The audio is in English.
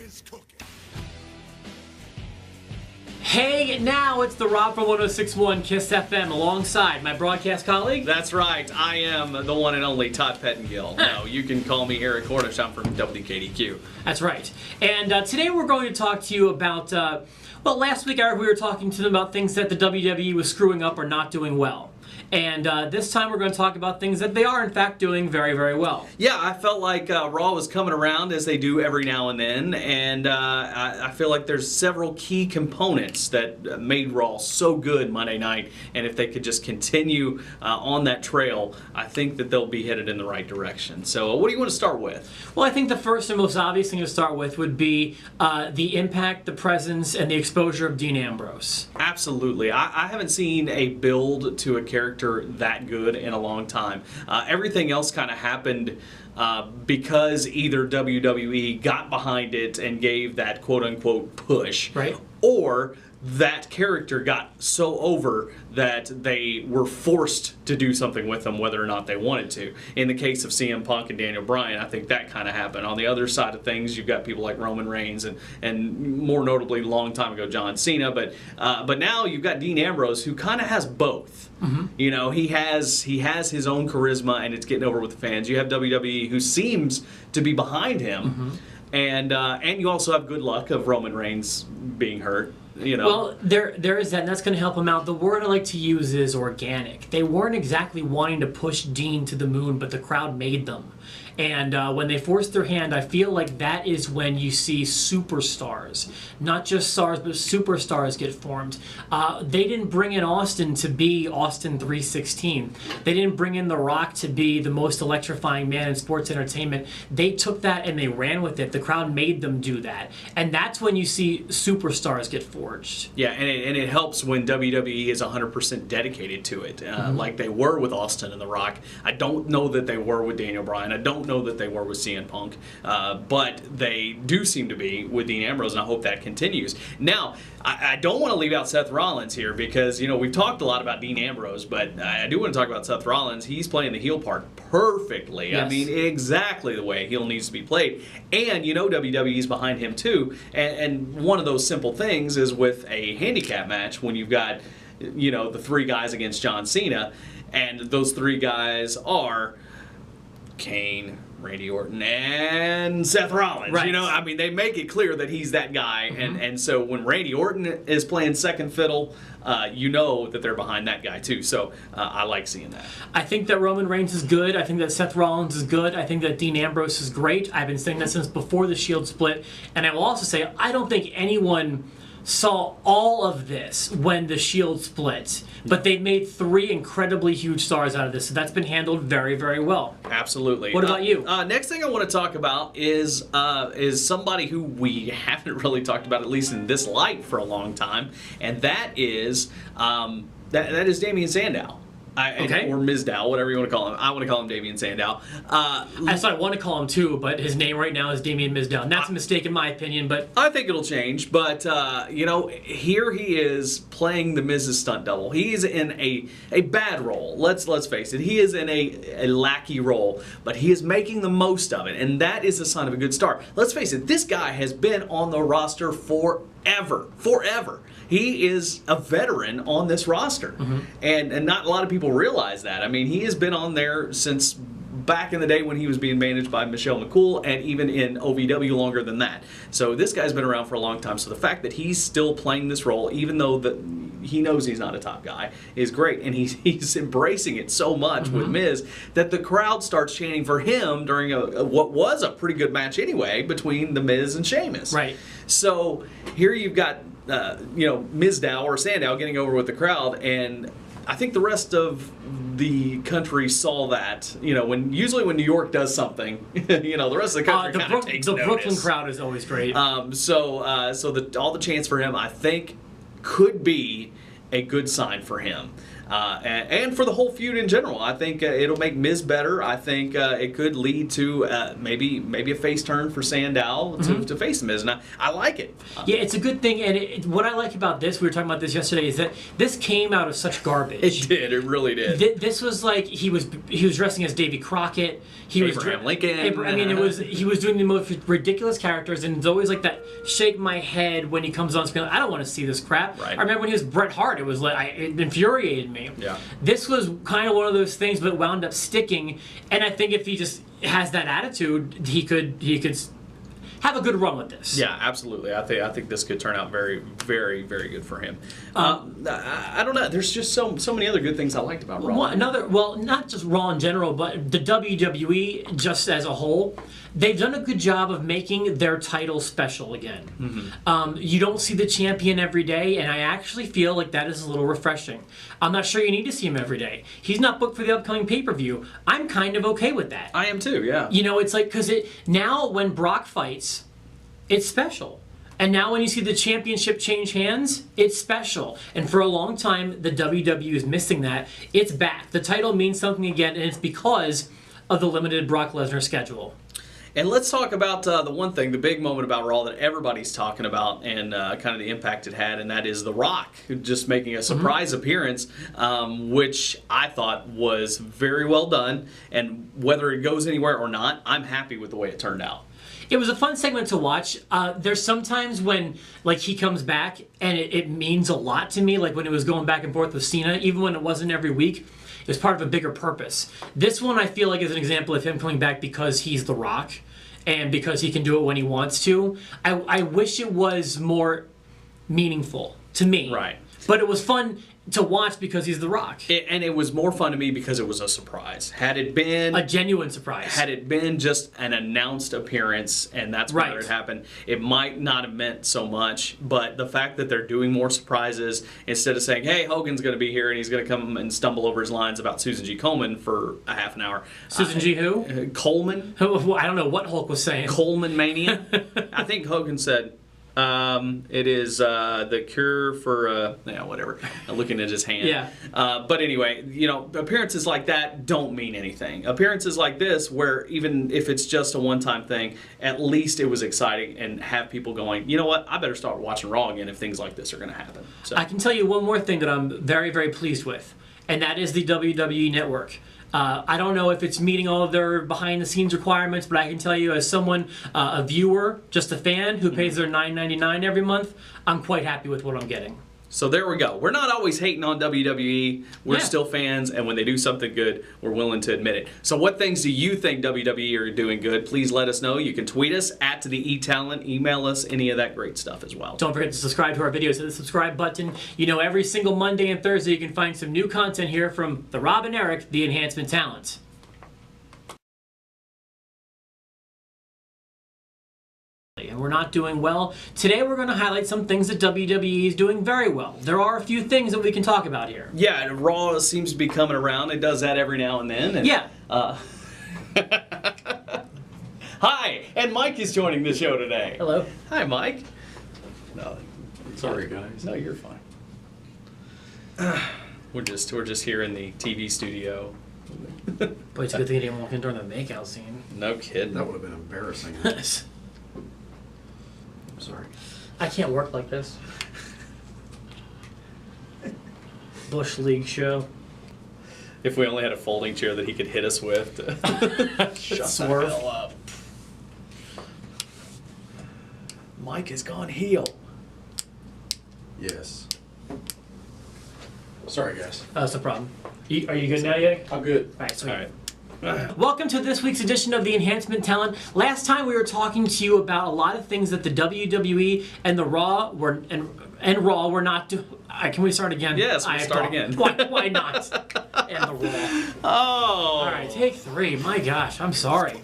is cooking. Hey, now it's the Rob from 106.1 KISS FM alongside my broadcast colleague. That's right. I am the one and only Todd Pettengill. No, you can call me Eric Cornish. I'm from WKDQ. That's right. And today we're going to talk to you about, well, last week we were talking to them about things that the WWE was screwing up or not doing well. And this time we're going to talk about things that they are, in fact, doing very, very well. Yeah, I felt like Raw was coming around, as they do every now and then, and I feel like there's several key components that made Raw so good Monday night, and if they could just continue on that trail, I think that they'll be headed in the right direction. So what do you want to start with? Well, I think the first and most obvious thing to start with would be the impact, the presence, and the exposure of Dean Ambrose. Absolutely. I haven't seen a build to a character that good in a long time. Everything else kind of happened because either WWE got behind it and gave that quote-unquote push, right, or that character got so over that they were forced to do something with them whether or not they wanted to. In the case of CM Punk and Daniel Bryan, I think that kind of happened. On the other side of things, you've got people like Roman Reigns and more notably, a long time ago, John Cena. But now you've got Dean Ambrose, who kind of has both. Mm-hmm. You know, he has his own charisma, and it's getting over with the fans. You have WWE, who seems to be behind him, mm-hmm. And you also have good luck of Roman Reigns being hurt. You know. Well, there is that, and that's going to help him out. The word I like to use is organic. They weren't exactly wanting to push Dean to the moon, but the crowd made them. And when they forced their hand, I feel like that is when you see superstars, not just stars, but superstars get formed. They didn't bring in Austin to be Austin 316. They didn't bring in The Rock to be the most electrifying man in sports entertainment. They took that and they ran with it. The crowd made them do that. And that's when you see superstars get forged. Yeah, and it helps when WWE is 100% dedicated to it, mm-hmm. like they were with Austin and The Rock. I don't know that they were with Daniel Bryan. I don't know that they were with CM Punk, but they do seem to be with Dean Ambrose, and I hope that continues. Now, I don't want to leave out Seth Rollins here because, you know, we've talked a lot about Dean Ambrose, but I do want to talk about Seth Rollins. He's playing the heel part perfectly. Yes. I mean, exactly the way a heel needs to be played. And, you know, WWE's behind him too. And one of those simple things is with a handicap match when you've got, you know, the three guys against John Cena, and those three guys are Kane, Randy Orton, and Seth Rollins. Right. You know, I mean, they make it clear that he's that guy, mm-hmm. and so when Randy Orton is playing second fiddle, you know that they're behind that guy too. So I like seeing that. I think that Roman Reigns is good. I think that Seth Rollins is good. I think that Dean Ambrose is great. I've been saying that since before the Shield split, and I will also say I don't think anyone saw all of this when the Shield split, but they made three incredibly huge stars out of this, so that's been handled very, very well. Absolutely. What about you? Next thing I want to talk about is somebody who we haven't really talked about, at least in this light, for a long time, and that is that is Damien Sandow. Okay. Or Mizdow, whatever you want to call him. I want to call him Damien Sandow. I want to call him too, but his name right now is Damien Mizdow. And that's a mistake in my opinion, but I think it'll change. But, you know, here he is playing the Miz's stunt double. He's in a bad role. Let's face it. He is in a lackey role, but he is making the most of it, and that is a sign of a good start. Let's face it, this guy has been on the roster forever. He is a veteran on this roster, mm-hmm. and not a lot of people realize that. I mean, he has been on there since back in the day when he was being managed by Michelle McCool, and even in OVW longer than that. So this guy's been around for a long time. So the fact that he's still playing this role, even though he knows he's not a top guy, is great, and he's embracing it so much mm-hmm. with Miz that the crowd starts chanting for him during what was a pretty good match anyway between the Miz and Sheamus. Right. So here you've got Mizdow or Sandow getting over with the crowd, and I think the rest of the country saw that. You know, usually when New York does something, you know, the rest of the country kind of takes notice. The Brooklyn crowd is always great. So all the chants for him, I think, could be a good sign for him. and for the whole feud in general. I think it'll make Miz better. I think it could lead to maybe a face turn for Sandow to face Miz, and I like it. Yeah, it's a good thing, and what I like about this, we were talking about this yesterday, is that this came out of such garbage. It did. It really did. This was like he was dressing as Davy Crockett. Abraham Lincoln. I mean, he was doing the most ridiculous characters, and it's always like that shake my head when he comes on screen. Like, I don't want to see this crap. Right. I remember when he was Bret Hart, it was like it infuriated me. Yeah. This was kind of one of those things, but it wound up sticking. And I think if he just has that attitude, he could have a good run with this. Yeah, absolutely. I think this could turn out very, very, very good for him. I don't know. There's just so many other good things I liked about Raw. Not just Raw in general, but the WWE just as a whole, they've done a good job of making their title special again. You don't see the champion every day, and I actually feel like that is a little refreshing. I'm not sure you need to see him every day. He's not booked for the upcoming pay-per-view. I'm kind of okay with that. I am too, yeah. You know, it's like, because now when Brock fights, it's special. And now when you see the championship change hands, it's special. And for a long time, the WWE is missing that. It's back. The title means something again, and it's because of the limited Brock Lesnar schedule. And let's talk about the one thing, the big moment about Raw that everybody's talking about, and kind of the impact it had, and that is The Rock just making a surprise appearance, which I thought was very well done. And whether it goes anywhere or not, I'm happy with the way it turned out. It was a fun segment to watch. There's sometimes when he comes back and it means a lot to me, like when it was going back and forth with Cena, even when it wasn't every week, it was part of a bigger purpose. This one I feel like is an example of him coming back because he's The Rock and because he can do it when he wants to. I wish it was more meaningful to me. Right. But it was fun to watch because he's The Rock. And it was more fun to me because it was a surprise. Had it been a genuine surprise, had it been just an announced appearance and that's where it happened, it might not have meant so much. But the fact that they're doing more surprises instead of saying, "Hey, Hogan's going to be here and he's going to come and stumble over his lines about Susan G. Coleman for a half an hour." Susan G. Who? Coleman. I don't know what Hulk was saying. Coleman mania. I think Hogan said. It is the cure for whatever. Looking at his hand. Yeah. But anyway, appearances like that don't mean anything. Appearances like this, where even if it's just a one-time thing, at least it was exciting and have people going, you know what? I better start watching Raw again if things like this are going to happen. So. I can tell you one more thing that I'm very, very pleased with, and that is the WWE Network. I don't know if it's meeting all of their behind-the-scenes requirements, but I can tell you as someone, a viewer, just a fan who pays their $9.99 every month, I'm quite happy with what I'm getting. So there we go. We're not always hating on WWE. We're still fans, and when they do something good, we're willing to admit it. So what things do you think WWE are doing good? Please let us know. You can tweet us at the eTalent, email us, any of that great stuff as well. Don't forget to subscribe to our videos. Hit the subscribe button. Every single Monday and Thursday you can find some new content here from the Rob and Eric, the Enhancement Talent. And we're not doing well. Today we're going to highlight some things that WWE is doing very well. There are a few things that we can talk about here. Yeah, Raw seems to be coming around. It does that every now and then. And, yeah. Hi, and Mike is joining the show today. Hello. Hi, Mike. No, sorry guys. No, you're fine. We're just here in the TV studio. Boy, it's a good thing you didn't walk in during the makeout scene. No kidding. That would have been embarrassing. I'm sorry. I can't work like this. Bush League show. If we only had a folding chair that he could hit us with to shut Swerve. the hell up. Mike has gone heel. Yes. Sorry, guys. That's no problem. Are you good now, Yeg? I'm good. All right, sweet. All right. Welcome to this week's edition of the Enhancement Talent. Last time we were talking to you about a lot of things that the WWE and the Raw were and Raw were not doing. Can we start again? Yes, we'll start again. Why not? And the Raw. Oh. All right, take 3. My gosh, I'm sorry.